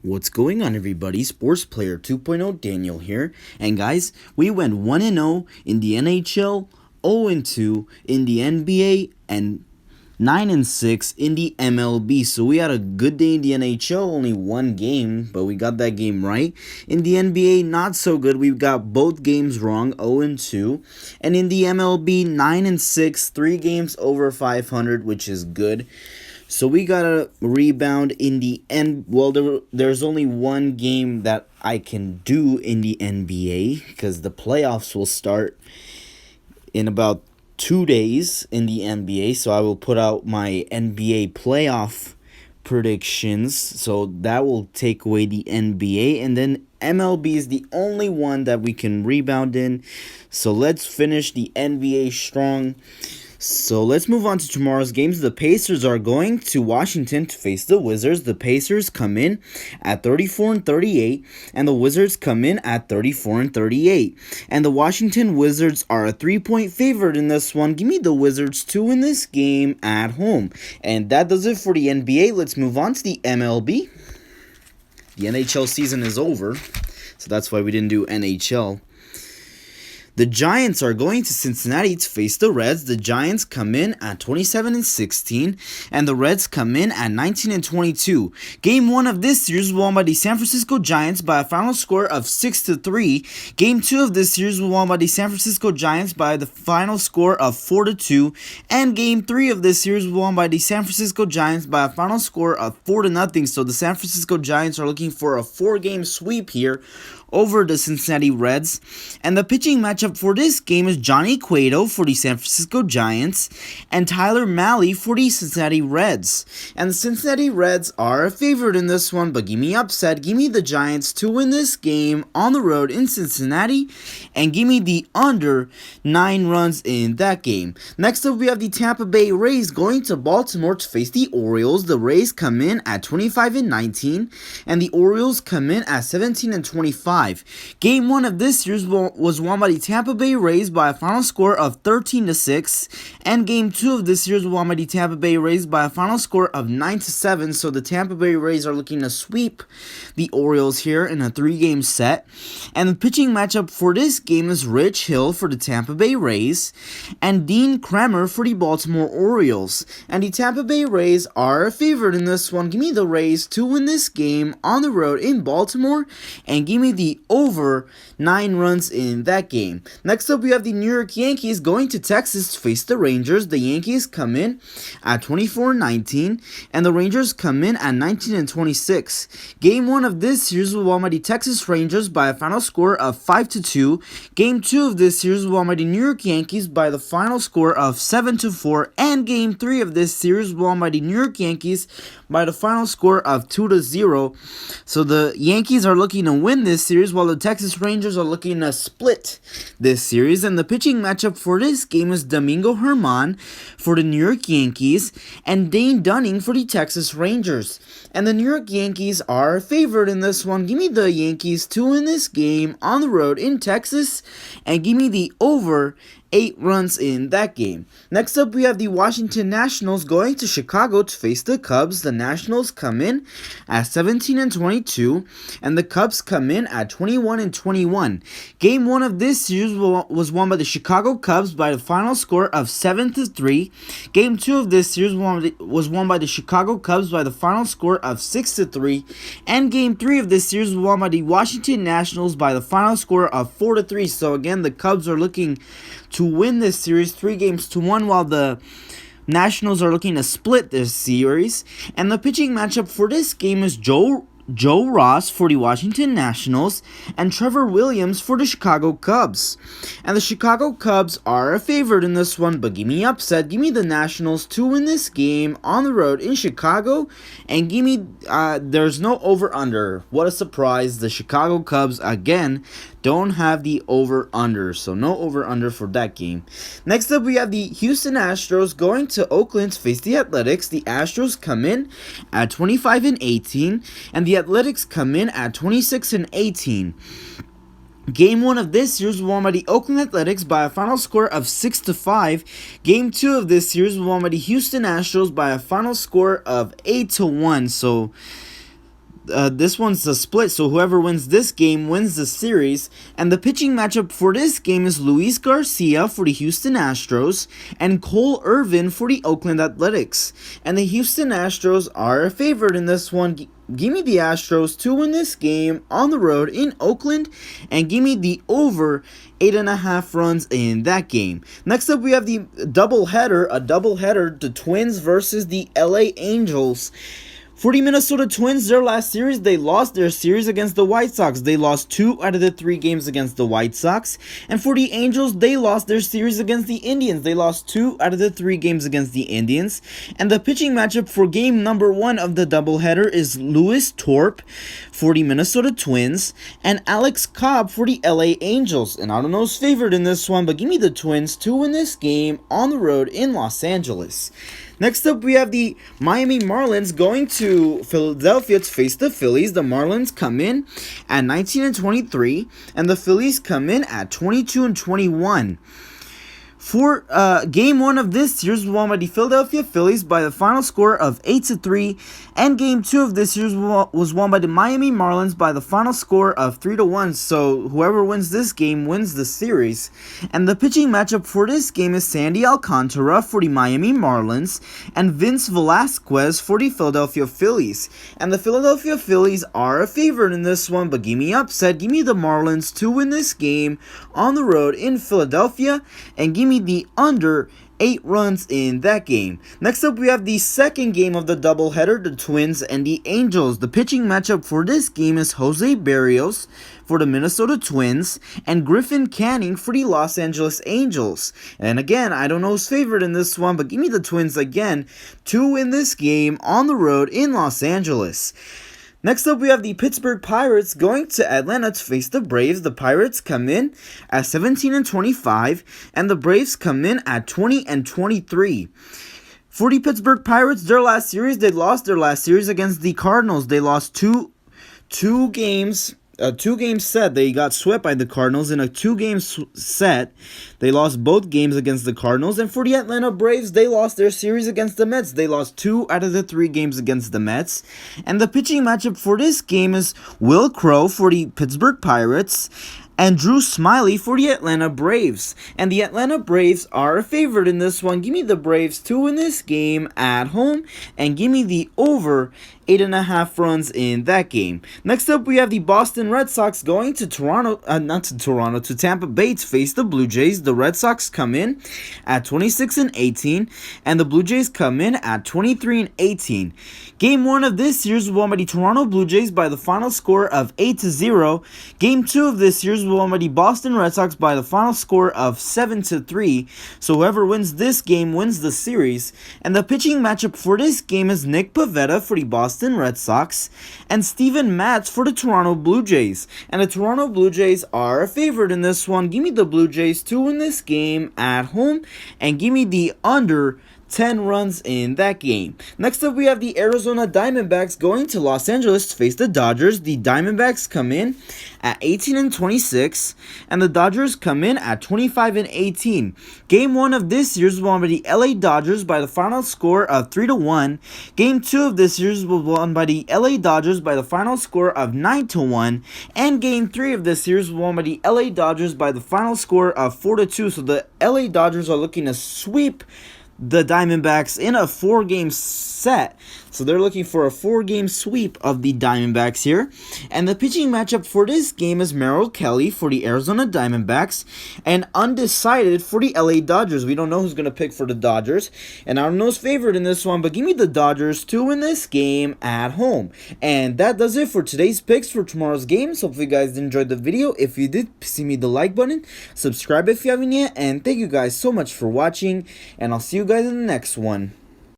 What's going on, everybody? Sports Player 2.0 Daniel here. And guys, we went 1-0 in the NHL, 0-2 in the NBA, and 9-6 in the MLB. So we had a good day in the NHL, only one game, but we got that game right. In the NBA, not so good. We got both games wrong, 0-2. And in the MLB, 9-6, 3 games over 500, which is good. So we got a rebound in the end. Well, there's only one game that I can do in the NBA because the playoffs will start in about 2 days in the NBA. So I will put out my NBA playoff predictions. So that will take away the NBA. And then MLB is the only one that we can rebound in. So let's finish the NBA strong. So let's move on to tomorrow's games. The Pacers are going to Washington to face the Wizards. The Pacers come in at 34-38, and the Wizards come in at 34-38. And the Washington Wizards are a 3-point favorite in this one. Give me the Wizards to win this game at home. And that does it for the NBA. Let's move on to the MLB. The NHL season is over, so that's why we didn't do NHL. The Giants are going to Cincinnati to face the Reds. The Giants come in at 27-16, and the Reds come in at 19-22. Game 1 of this series was won by the San Francisco Giants by a final score of 6-3. Game 2 of this series was won by the San Francisco Giants by the final score of 4-2. And Game 3 of this series was won by the San Francisco Giants by a final score of 4-0. So the San Francisco Giants are looking for a 4-game sweep here over the Cincinnati Reds. And the pitching matchup for this game is Johnny Cueto for the San Francisco Giants and Tyler Mahle for the Cincinnati Reds. And the Cincinnati Reds are a favorite in this one, but give me upset. Give me the Giants to win this game on the road in Cincinnati, and give me the under 9 runs in that game. Next up, we have the Tampa Bay Rays going to Baltimore to face the Orioles. The Rays come in at 25-19, and the Orioles come in at 17-25. Game 1 of this series was won by the Tampa Bay Rays by a final score of 13-6, and Game 2 of this series was won by the Tampa Bay Rays by a final score of 9-7. So the Tampa Bay Rays are looking to sweep the Orioles here in a 3-game set. And the pitching matchup for this game is Rich Hill for the Tampa Bay Rays and Dean Kremer for the Baltimore Orioles. And the Tampa Bay Rays are a favorite in this one. Give me the Rays to win this game on the road in Baltimore, and give me the over 9 runs in that game. Next up, we have the New York Yankees going to Texas to face the Rangers. The Yankees come in at 24-19, and the Rangers come in at 19-26. Game 1 of this series was won by the Texas Rangers by a final score of 5-2. Game 2 of this series was won by the New York Yankees by the final score of 7-4. And Game 3 of this series was won by the New York Yankees by the final score of 2-0. So the Yankees are looking to win this series, while the Texas Rangers are looking to split this series. And the pitching matchup for this game is Domingo Germán for the New York Yankees and Dane Dunning for the Texas Rangers. And the New York Yankees are a favorite in this one. Give me the Yankees to win this game on the road in Texas, and give me the over 8 runs in that game. Next up, we have the Washington Nationals going to Chicago to face the Cubs. The Nationals come in at 17-22, and the Cubs come in at 21-21. Game 1 of this series was won by the Chicago Cubs by the final score of 7-3. Game 2 of this series was won by the Chicago Cubs by the final score of 6-3. And Game 3 of this series was won by the Washington Nationals by the final score of 4-3. So again, the Cubs are looking to win this series 3-1, while the Nationals are looking to split this series. And the pitching matchup for this game is Joe Ross for the Washington Nationals and Trevor Williams for the Chicago Cubs. And the Chicago Cubs are a favorite in this one, but give me upset. Give me the Nationals to win this game on the road in Chicago, and give me there's no over-under. What a surprise. The Chicago Cubs again don't have the over-under, so no over-under for that game. Next up, we have the Houston Astros going to Oakland to face the Athletics. The Astros come in at 25-18, and the Athletics come in at 26-18. Game 1 of this series was won by the Oakland Athletics by a final score of 6-5. Game 2 of this series was won by the Houston Astros by a final score of 8-1. So This one's a split, so whoever wins this game wins the series. And the pitching matchup for this game is Luis Garcia for the Houston Astros and Cole Irvin for the Oakland Athletics. And the Houston Astros are a favorite in this one. Give me the Astros to win this game on the road in Oakland, and give me the over 8.5 runs in that game. Next up, we have the doubleheader, the Twins versus the LA Angels. For the Minnesota Twins, their last series, they lost their series against the White Sox. They lost 2 out of the 3 games against the White Sox. And for the Angels, they lost their series against the Indians. They lost 2 out of the 3 games against the Indians. And the pitching matchup for game number 1 of the doubleheader is Louis Torp for the Minnesota Twins and Alex Cobb for the LA Angels. And I don't know who's favored in this one, but give me the Twins to win this game on the road in Los Angeles. Next up, we have the Miami Marlins going to Philadelphia to face the Phillies. The Marlins come in at 19-23, and the Phillies come in at 22-21. For game 1 of this series was won by the Philadelphia Phillies by the final score of 8-3, and game 2 of this series was won by the Miami Marlins by the final score of 3-1. So whoever wins this game wins the series. And the pitching matchup for this game is Sandy Alcantara for the Miami Marlins and Vince Velasquez for the Philadelphia Phillies. And the Philadelphia Phillies are a favorite in this one, but give me upset. Give me the Marlins to win this game on the road in Philadelphia, and give me the under 8 runs in that game. Next up, we have the second game of the doubleheader, the Twins and the Angels. The pitching matchup for this game is Jose Berrios for the Minnesota Twins and Griffin Canning for the Los Angeles Angels. And again, I don't know who's favored in this one, but give me the Twins again to win this game on the road in Los Angeles. Next up, we have the Pittsburgh Pirates going to Atlanta to face the Braves. The Pirates come in at 17-25, and the Braves come in at 20-23. For the Pittsburgh Pirates, they lost their last series against the Cardinals. They lost two games. A 2-game set. They got swept by the Cardinals in a 2-game set. They lost both games against the Cardinals. And for the Atlanta Braves, they lost their series against the Mets. They lost 2 out of the 3 games against the Mets. And the pitching matchup for this game is Will Crowe for the Pittsburgh Pirates and Drew Smyly for the Atlanta Braves. And the Atlanta Braves are a favorite in this one. Give me the Braves to win this game at home, and give me the over 8.5 runs in that game. Next up, we have the Boston Red Sox going to to Tampa Bay to face the Blue Jays. The Red Sox come in at 26-18, and the Blue Jays come in at 23-18. Game 1 of this series was won by the Toronto Blue Jays by the final score of 8-0. Game 2 of this series was won by the Boston Red Sox by the final score of 7-3. So whoever wins this game wins the series. And the pitching matchup for this game is Nick Pivetta for the Boston Red Sox and Steven Matz for the Toronto Blue Jays. And the Toronto Blue Jays are a favorite in this one. Give me the Blue Jays to win this game at home, and give me the under 10 runs in that game. Next up, we have the Arizona Diamondbacks going to Los Angeles to face the Dodgers. The Diamondbacks come in at 18-26, and the Dodgers come in at 25-18. Game 1 of this series was won by the LA Dodgers by the final score of 3-1. Game 2 of this series was won by the LA Dodgers by the final score of 9-1. And Game 3 of this series was won by the LA Dodgers by the final score of 4-2. So the LA Dodgers are looking to sweep the Diamondbacks in a 4-game set. So they're looking for a 4-game sweep of the Diamondbacks here. And the pitching matchup for this game is Merrill Kelly for the Arizona Diamondbacks and undecided for the LA Dodgers. We don't know who's going to pick for the Dodgers, and I don't know who's favored in this one, but give me the Dodgers to win this game at home. And that does it for today's picks for tomorrow's games. Hopefully you guys enjoyed the video. If you did, see me the like button, subscribe if you haven't yet, and thank you guys so much for watching, and I'll see you guys in the next one.